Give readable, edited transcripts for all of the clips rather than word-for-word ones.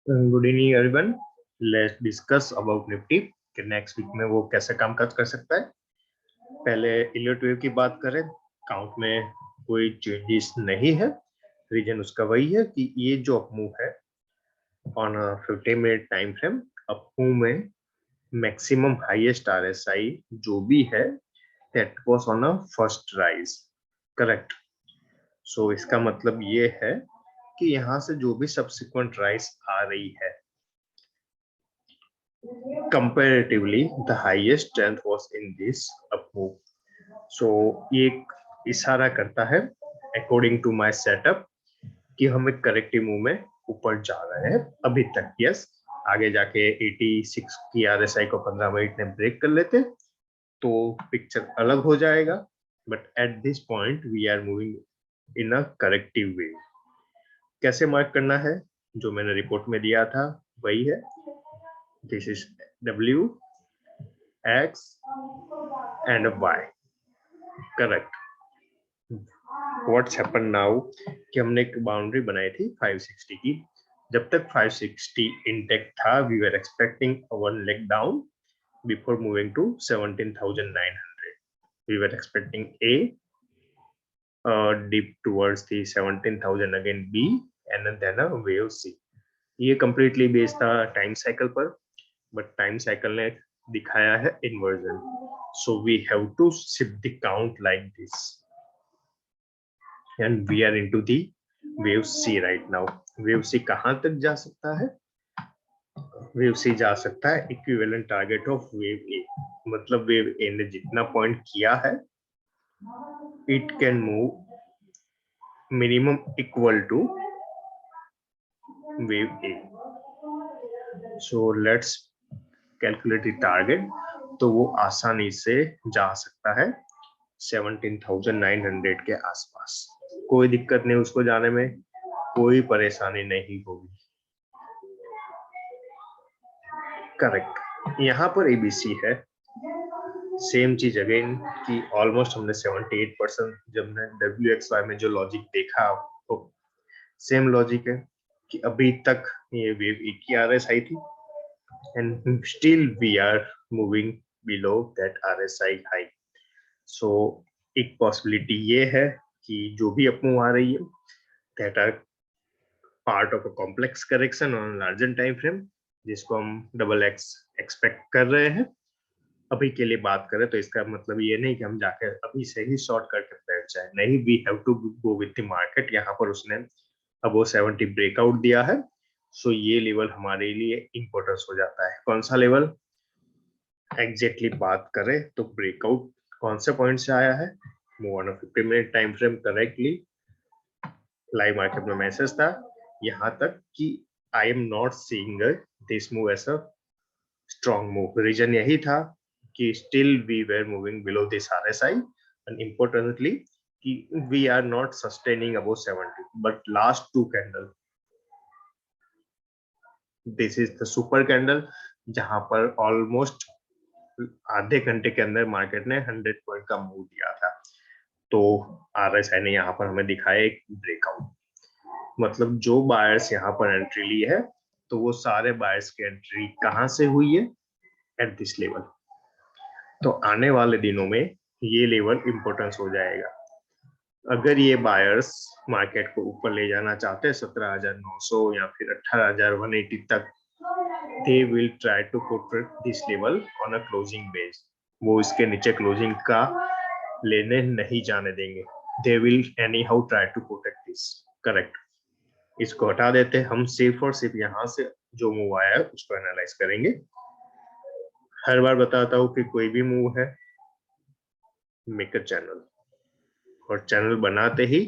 Good evening everyone. Let's discuss about Nifty कि next week में वो कैसे काम काज कर सकता है। पहले इलियट वेव की बात करें, काउंट में कोई चेंजेस नहीं है। रीजन उसका वही है कि ये जो अपमूव है on 50 minute time frame, upmove में मैक्सिमम हाईएस्ट आरएसआई जो भी है that was on a first rise, correct. So इसका मतलब ये है कि यहाँ से जो भी सब्सिक्वेंट राइज आ रही है, comparatively the highest strength was in this up move. So ये एक इशारा करता है according to my setup कि हम एक करेक्टिव मूव में ऊपर जा रहे हैं अभी तक। यस, आगे जाके 86 की आरएसआई को 15 मिनट में ब्रेक कर लेते तो पिक्चर अलग हो जाएगा, but at this point we are moving in a corrective way. कैसे मार्क करना है, जो मैंने रिपोर्ट में दिया था वही है। This is W, X and Y, correct. What's happen now कि हमने एक बाउंड्री बनाई थी 560 की। जब तक 560 इंटेक्ट था we were expecting one leg down before moving to 17,900। We were expecting A dip towards the 17,000 again B and then a wave C। ये completely based था टाइम साइकिल पर, बट टाइम साइकिल ने दिखाया है inversion. So we have to shift the count like this and we are into the wave C right now। wave C कहां तक जा सकता है? wave C जा सकता है equivalent target of wave A। मतलब वेव A ने जितना पॉइंट किया है it can move minimum equal to wave A। so let's calculate the target। तो वो आसानी से जा सकता है 17,900 के आसपास। कोई दिक्कत नहीं उसको जाने में, कोई परेशानी नहीं होगी, करेक्ट। यहाँ पर एबीसी है, सेम चीज अगेन कि ऑलमोस्ट हमने 78% जब हमने WXY में जो लॉजिक देखा तो सेम लॉजिक है कि अभी तक ये वेव एक ही RSI थी and still we are moving below that RSI high. So एक पॉसिबिलिटी ये है कि जो भी अपमूव आ रही है that are part of a complex correction on larger time frame, जिसको हम XX एक्सपेक्ट कर रहे हैं। अभी के लिए बात करें तो इसका मतलब ये नहीं कि हम जाकर अभी से ही शॉर्ट करके बैठ जाए, नहीं, we have to go with the market. यहाँ पर उसने अबो 70 ब्रेकआउट दिया है, सो ये लेवल हमारे लिए इंपॉर्टेंस हो जाता है। कौन सा लेवल एग्जैक्टली बात करें तो ब्रेकआउट कौन से पॉइंट से आया है, move on 50 minute time frame correctly live market में मैसेज था यहाँ तक कि I am not seeing this move as a strong move. Reason यही था कि still we were moving below this RSI and importantly कि we are not sustaining above 70, but last two candle this is the super candle जहां पर almost आधे घंटे के अंदर मार्केट ने 100 पॉइंट का मूव दिया था। तो RSI ने यहाँ पर हमें दिखाया एक ब्रेकआउट, मतलब जो बायर्स यहाँ पर एंट्री ली है तो वो सारे बायर्स की एंट्री कहां से हुई है, एट दिस लेवल। तो आने वाले दिनों में ये लेवल इंपॉर्टेंस हो जाएगा। अगर ये बायर्स मार्केट को ऊपर ले जाना चाहते हैं 17,900 या फिर 18,180 तक, they will try to protect this level on a closing base. वो इसके नीचे क्लोजिंग का लेने नहीं जाने देंगे। They will anyhow try to protect this, correct. इसको हटा देते हैं, हम सिर्फ और सिर्फ यहाँ से जो मूव आया है उसको एनालाइज करेंगे। हर बार बताता हूँ कि कोई भी मूव है मेक अ चैनल, और चैनल बनाते ही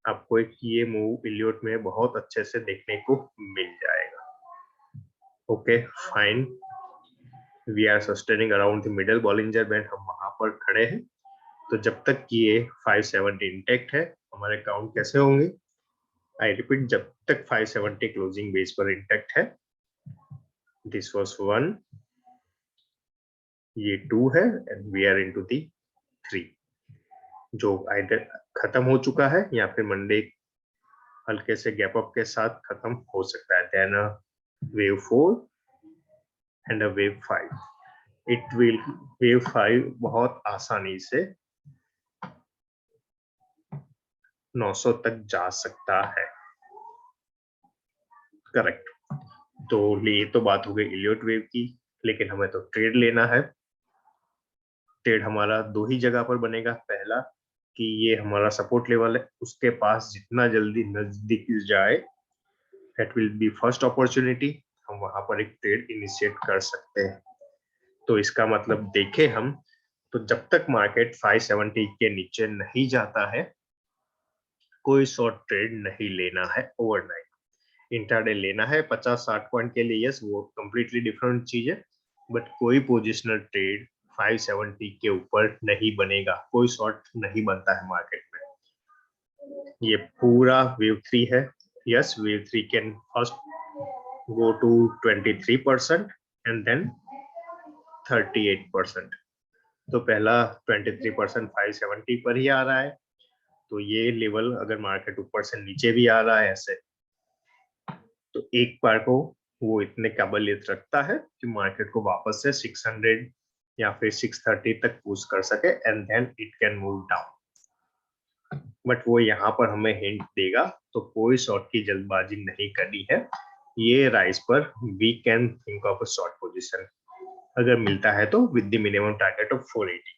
आपको एक ये मूव इलियट में बहुत अच्छे से देखने को मिल जाएगा। Okay fine, we are sustaining around the middle Bollinger band, हम वहां पर खड़े हैं। तो जब तक कि ये 570 इंटेक्ट है हमारे काउंट कैसे होंगे, आई रिपीट, जब तक 570 क्लोजिंग बेस पर इंटेक्ट है। दिस वाज 1, ये 2 है and we are into the 3 जो आइदर खत्म हो चुका है या फिर मंडे हल्के से गैप अप के साथ खत्म हो सकता है। Then wave 4 and a wave 5, it will wave 5 बहुत आसानी से 900 तक जा सकता है। करेक्ट। तो ये तो बात हो गई इलियट वेव की, लेकिन हमें तो ट्रेड लेना है। ट्रेड हमारा दो ही जगह पर बनेगा। पहला कि ये हमारा सपोर्ट लेवल है, उसके पास जितना जल्दी नजदीक जाए, that will B first opportunity, हम वहां पर एक ट्रेड इनिशिएट कर सकते हैं। तो इसका मतलब देखें हम, तो जब तक मार्केट 570 के नीचे नहीं जाता है, कोई शॉर्ट ट्रेड नहीं लेना है ओवरनाइट। इंट्राडे लेना है 50-60 पॉइंट के लिए, यस, वो कंप्लीटली डिफरेंट चीज है, बट कोई पोजिशनल ट्रेड 570 के ऊपर नहीं बनेगा, कोई शॉर्ट नहीं बनता है मार्केट में। ये पूरा वेव 3 है। Yes, wave 3 can first go to 23% and then 38%। तो पहला 23% 570 पर ही आ रहा है, तो ये लेवल अगर मार्केट ऊपर से नीचे भी आ रहा है ऐसे, तो एक बार को वो इतने काबिलियत रखता है कि मार्केट को वापस से 600 या फिर 630 तक पुश कर सके, and then it can move down. But वो यहाँ पर हमें हिंट देगा, तो कोई शॉर्ट की जल्दबाजी नहीं करनी है। ये राइज पर we can think of a short position अगर मिलता है तो with the minimum target of 480।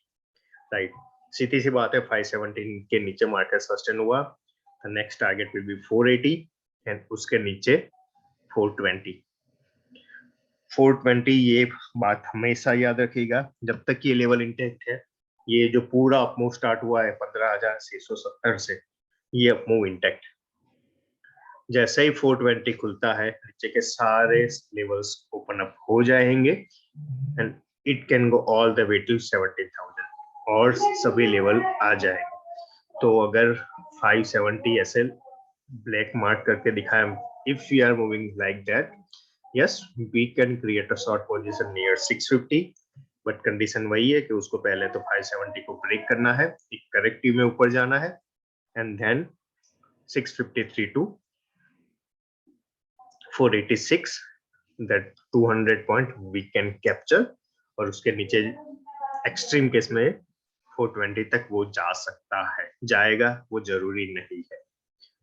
Right, सीधी सी बात है, 517 के नीचे मार्केट सस्टेन हुआ, the next target will be 480 and उसके नीचे 420। 420, ये बात हमेशा याद रखिएगा, जब तक ये लेवल इंटैक्ट है। ये जो पूरा अपमूव स्टार्ट हुआ है 15,670 से, ये अपमूव इंटैक्ट। जैसे ही 420 खुलता है, नीचे के सारे लेवल्स ओपन अप हो जाएंगे and it can go all the way to 17,000 और सभी लेवल आ जाएंगे। तो अगर 570 ऐसे ब्लैक मार्क करके दिखाए, if you are moving like that, yes, we can create a short position near 650, but condition वही है कि उसको पहले तो 570 को ब्रेक करना है, एक करेक्टिव में ऊपर जाना है, and then 653 to 486, that 200 point we can capture, और उसके नीचे एक्सट्रीम केस में 420 तक वो जा सकता है, जाएगा वो जरूरी नहीं है।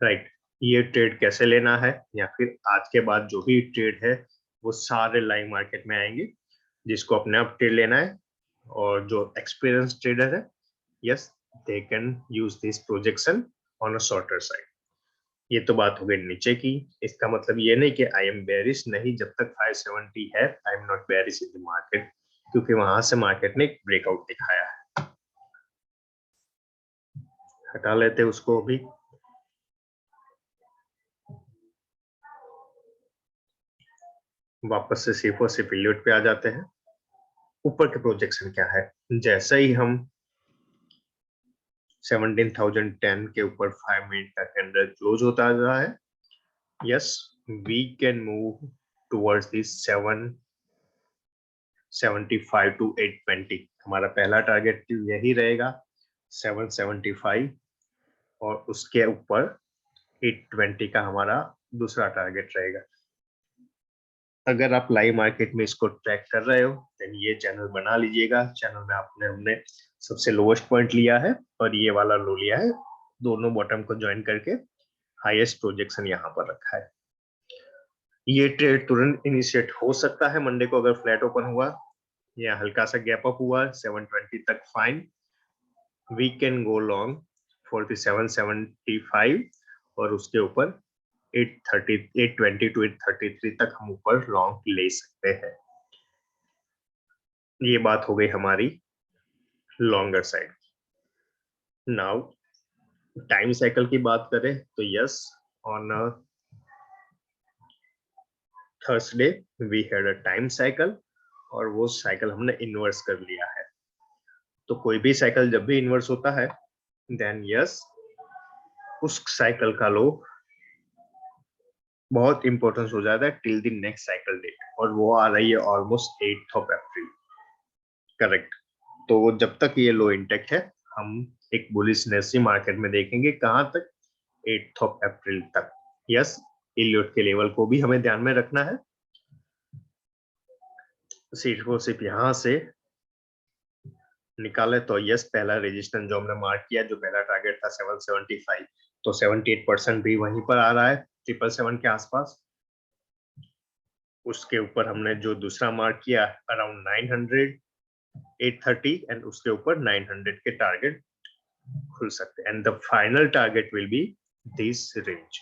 राइट, ये ट्रेड कैसे लेना है, या फिर आज के बाद जो भी ट्रेड है वो सारे लाइव मार्केट में आएंगे। जिसको अपने आप ट्रेड लेना है और जो एक्सपीरियंस ट्रेडर है, yes, they can use this projection on a shorter side. ये तो बात हो गई नीचे की। इसका मतलब ये नहीं कि आई एम बेरिश, नहीं, जब तक 570 है आई am not bearish in the market, क्योंकि वहां से मार्केट ने एक ब्रेकआउट दिखाया है। हटा लेते उसको अभी। वापस से सिर्फ और सिर्फ इलियट पे आ जाते हैं। ऊपर के प्रोजेक्शन क्या है, जैसे ही हम 17,010 के ऊपर 5 मिनट का कैंडल क्लोज होता जा रहा है, yes, we can move towards this 775 to 820। हमारा पहला टारगेट यही रहेगा 775, और उसके ऊपर 820 का हमारा दूसरा टारगेट रहेगा। अगर आप लाइव मार्केट में इसको ट्रैक कर रहे हो, तो ये चैनल बना लीजिएगा। चैनल में हमने सबसे लोवेस्ट पॉइंट लिया है और ये वाला लो लिया है, दोनों बॉटम को ज्वाइन करके हाईएस्ट प्रोजेक्शन यहाँ पर रखा है। ये ट्रेड तुरंत इनिशिएट हो सकता है मंडे को, अगर फ्लैट ओपन हुआ या हल्का सा गैप अप हुआ 720 तक, fine, we can go long for the 775, और उसके ऊपर 820 टू 833 तक हम ऊपर लॉन्ग ले सकते हैं। ये बात हो गई हमारी longer side. Now time cycle की बात करें तो yes, on Thursday we had a time cycle, और वो साइकिल हमने इन्वर्स कर लिया है। तो कोई भी साइकिल जब भी इन्वर्स होता है, देन यस, उस साइकिल का लो बहुत इंपॉर्टेंस हो जाता है till the next cycle date, और वो आ रही है ऑलमोस्ट 8 अप्रैल। करेक्ट। तो जब तक ये लो इंटेक्ट है, हम एक बुलिशनेस ही मार्केट में देखेंगे। कहां तक? 8 अप्रैल तक। यस, इलियट के लेवल को भी हमें ध्यान में रखना है। सिर्फ यहां से निकाले तो यस, पहला रेजिस्टेंस जो हमने मार्क किया, जो पहला टारगेट था 775, तो 78% भी वहीं पर आ रहा है 777 के आसपास। उसके ऊपर हमने जो दूसरा मार्क किया अराउंड 900, 830 एंड उसके ऊपर 900 के टारगेट खुल सकते हैं and the final target will B this range,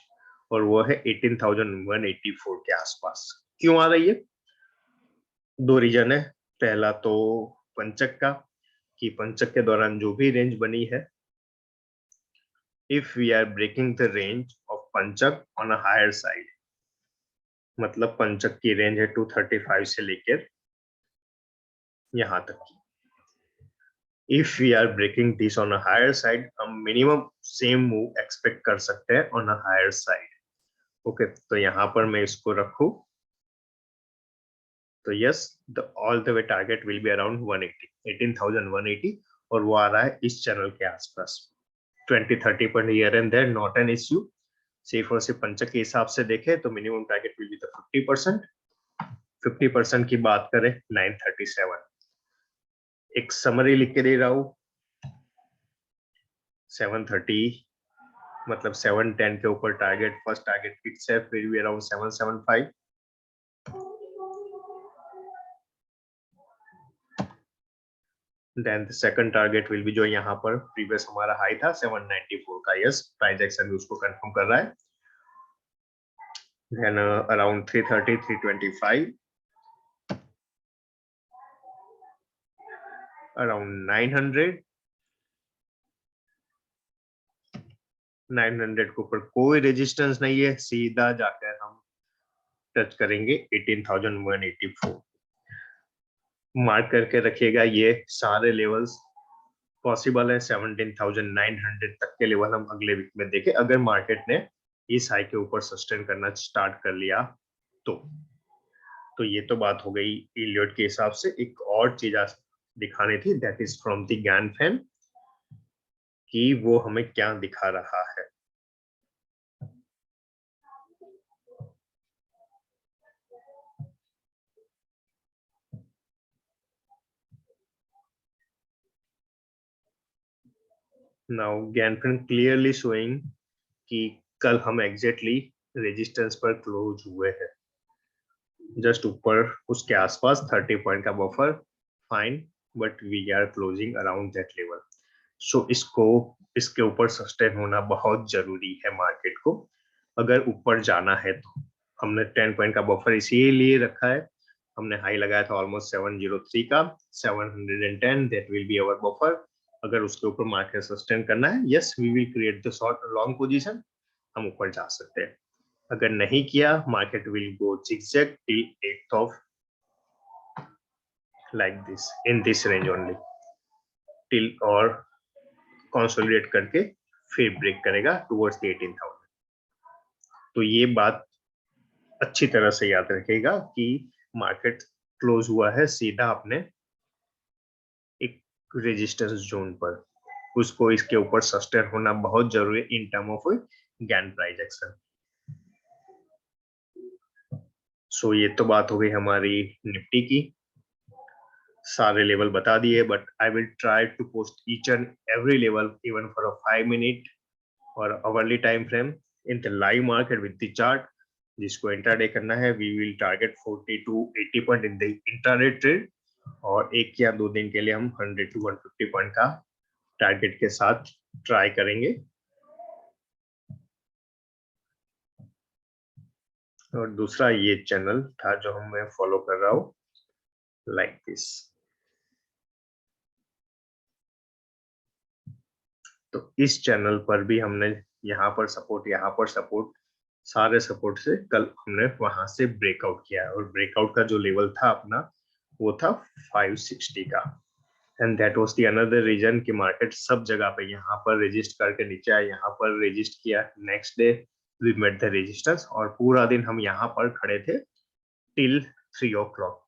और वो है 18,184 के आसपास। क्यों आ रही है? दो रीजन है। पहला तो पंचक का, कि पंचक के दौरान जो भी रेंज बनी है, if we are breaking the range of Panchak on a higher side, मतलब पंचक की रेंज है 235 से लेकर यहां तक की, if we are breaking this on a higher side, हम मिनिमम सेम मूव एक्सपेक्ट कर सकते हैं on a higher side. Okay, तो यहां पर मैं इसको रखूं तो yes, the all the way target will be around 180, 18,180, और वो आ रहा है इस चैनल के आसपास। 20-30 point here and there, not an issue. सिर्फ और सिर्फ पंचक के हिसाब से देखें तो minimum target will be the 50%। 50% की बात करें 937। एक समरी लिख के दे रहा हूं, 730 मतलब 710 के ऊपर टारगेट, फर्स्ट टारगेट फिक्स है, फिर भी around 775। Then the second target will be जो यहाँ पर प्रीवियस हमारा हाई था 794 का, यस, प्राइस एक्शन भी उसको कंफर्म कर रहा है। देन अराउंड 330, 325, अराउंड 900, 900 के ऊपर कोई रेजिस्टेंस नहीं है, सीधा जाकर हम टच करेंगे 18,184। मार्क करके रखिएगा, ये सारे लेवल्स पॉसिबल है। 17,900 तक के लेवल हम अगले वीक में देखें, अगर मार्केट ने इस हाई के ऊपर सस्टेन करना स्टार्ट कर लिया तो ये तो बात हो गई इलियट के हिसाब से। एक और चीज दिखानी थी, दैट इज फ्रॉम द गैनफेन, कि वो हमें क्या दिखा रहा है। नाउ गैनफेन क्लियरली शोइंग कि कल हम एग्जैक्टली रेजिस्टेंस पर क्लोज हुए हैं, जस्ट ऊपर उसके आसपास 30 पॉइंट का buffer, fine, but we are closing around that level. So इसके ऊपर सस्टेन होना बहुत जरूरी है मार्केट को, अगर ऊपर जाना है तो। हमने 10 पॉइंट का बफर इसीलिए रखा है, हमने हाई लगाया था ऑलमोस्ट 703 का, 710, that will be our buffer. अगर उसके ऊपर मार्केट सस्टेन करना है, yes, we will create the short long position, हम ऊपर जा सकते हैं। अगर नहीं किया, market will go zigzag till 8th like this in this range only till, और कंसोलिडेट करके फिर ब्रेक करेगा टुवर्ड्स द 18,000। तो ये बात अच्छी तरह से याद रखिएगा कि मार्केट क्लोज हुआ है सीधा अपने एक रेजिस्टेंस जोन पर, उसको इसके ऊपर सस्टेन होना बहुत जरूरी है in term of Gann price action. So ये तो बात हो गई हमारी निफ्टी की, सारे लेवल बता दिए, but I will try to post each and every level even for a 5 minute और hourly time frame in the live market with the chart. जिसको इंट्राडे करना है, we will target 40 to 80 point in the intraday trade, और एक या दो दिन के लिए हम 100 to 150 पॉइंट का टारगेट के साथ ट्राई करेंगे। और दूसरा ये चैनल था जो मैं फॉलो कर रहा हूँ, लाइक दिस। तो इस चैनल पर भी हमने यहाँ पर सपोर्ट, सारे सपोर्ट से कल हमने वहां से ब्रेकआउट किया, और ब्रेकआउट का जो लेवल था अपना वो था 560 का, and that was the another reason कि मार्केट सब जगह पे यहाँ पर रेजिस्ट करके नीचे आया, यहाँ पर रेजिस्ट किया, next day we met the resistance, और पूरा दिन हम यहाँ पर खड़े थे टिल 3 o'clock।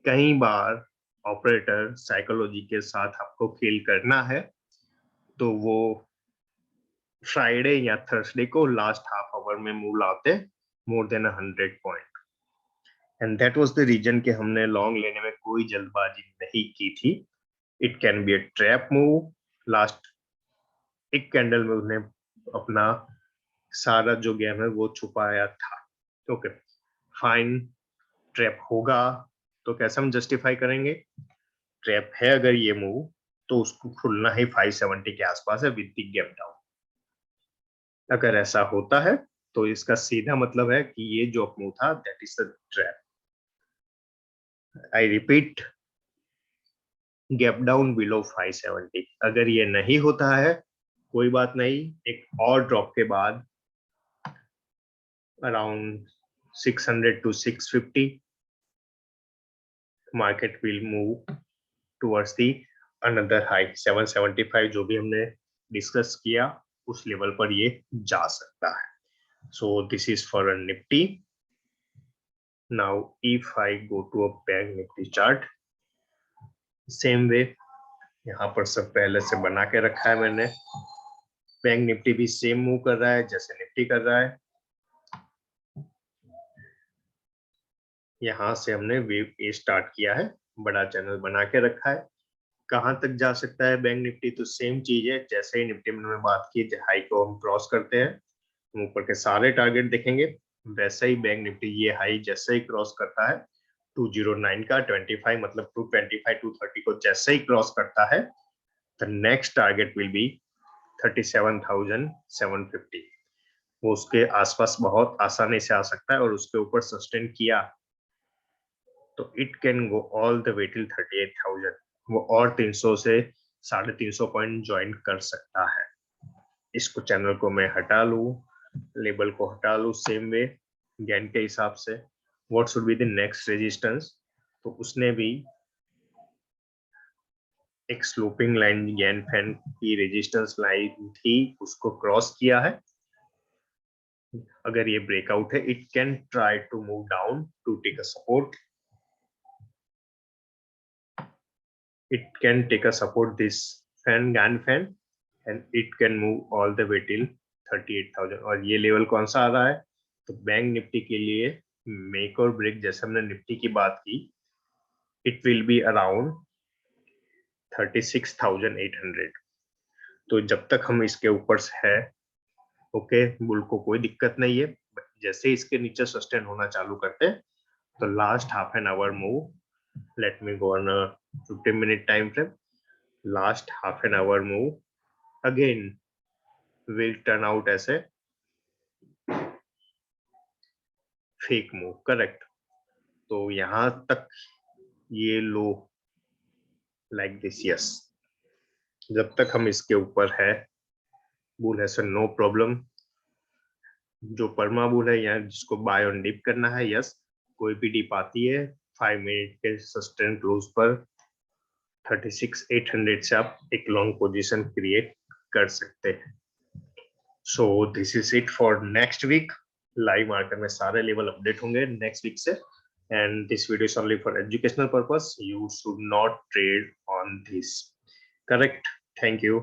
कई बार ऑपरेटर साइकोलॉजी के साथ आपको खेल करना है तो वो फ्राइडे या थर्सडे को लास्ट हाफ आवर में मूव लाते more than 100 point, and that was the reason कि हमने लॉन्ग लेने में कोई जल्दबाजी नहीं की थी. It can be a trap move. Last एक कैंडल में उन्हें अपना सारा जो गेम है वो छुपाया था. ओके फाइन, ट्रैप होगा तो कैसे हम जस्टिफाई करेंगे? ट्रैप है अगर ये मूव तो उसको खुलना ही 570 के आसपास है विद द गैप डाउन. अगर ऐसा होता है तो इसका सीधा मतलब है कि ये जो मूव था that is the trap. I repeat, gap down below 570. अगर ये नहीं होता है कोई बात नहीं, एक और ड्रॉप के बाद around 600 to 650 market will move towards the another high 775 जो भी हमने डिस्कस किया उस लेवल पर ये जा सकता है. So this is for a Nifty. Now if I go to a bank Nifty chart, same way यहाँ पर सब पहले से बना के रखा है मैंने. बैंक निफ्टी भी सेम मूव कर रहा है जैसे निफ्टी कर रहा है. यहाँ से हमने वेव ए स्टार्ट किया है, बड़ा चैनल बना के रखा है. कहां तक जा सकता है बैंक निफ्टी? तो सेम चीज है जैसे ही निफ्टी में हमने बात की, हाई को हम क्रॉस करते हैं हम ऊपर के सारे टारगेट देखेंगे, वैसे ही बैंक निफ्टी ये हाई जैसे ही क्रॉस करता है 209 का 25 मतलब 225 230 को जैसे ही क्रॉस करता है the next target will B 37,750. वो उसके आसपास बहुत आसानी से आ सकता है और उसके ऊपर सस्टेन किया तो it can go all the way till 38,000. वो और 300 से 350 पॉइंट ज्वाइन कर सकता है. इसको चैनल को मैं हटा लू, लेबल को हटा लू सेम वे गैन के हिसाब से. What should be the next resistance? तो उसने भी एक स्लोपिंग लाइन गैन फैन की रेजिस्टेंस लाइन थी उसको क्रॉस किया है. अगर ये ब्रेकआउट है it can try to move down to take a support. It can take a support this fan GAN fan and it can move all the way till 38,000. और ये level कौन सा आ रहा है? तो बैंक निफ्टी के लिए मेक और ब्रेक जैसे हमने निफ्टी की बात की, इट विल बी अराउंड 36,800. तो जब तक हम इसके ऊपर है ओके बुल को कोई दिक्कत नहीं है. जैसे इसके नीचे सस्टेन होना चालू करते हैं तो last half an hour move, let me go on 15-minute time frame. Last half an hour move again will turn out as a fake move, correct? तो यहां तक ये लो लाइक दिस, यस. जब तक हम इसके ऊपर है बुल है सर नो प्रॉब्लम. जो परमा बुल है यहाँ जिसको बाय ऑन डिप करना है, यस कोई भी डिप आती है 5 मिनट के सस्टेन क्लोज पर 36,800 से आप एक लॉन्ग पोजीशन क्रिएट कर सकते हैं. So this is it for next week. Live market में सारे लेवल अपडेट होंगे नेक्स्ट वीक से. And this video is only for educational purpose. You should not trade on this. Correct? Thank you.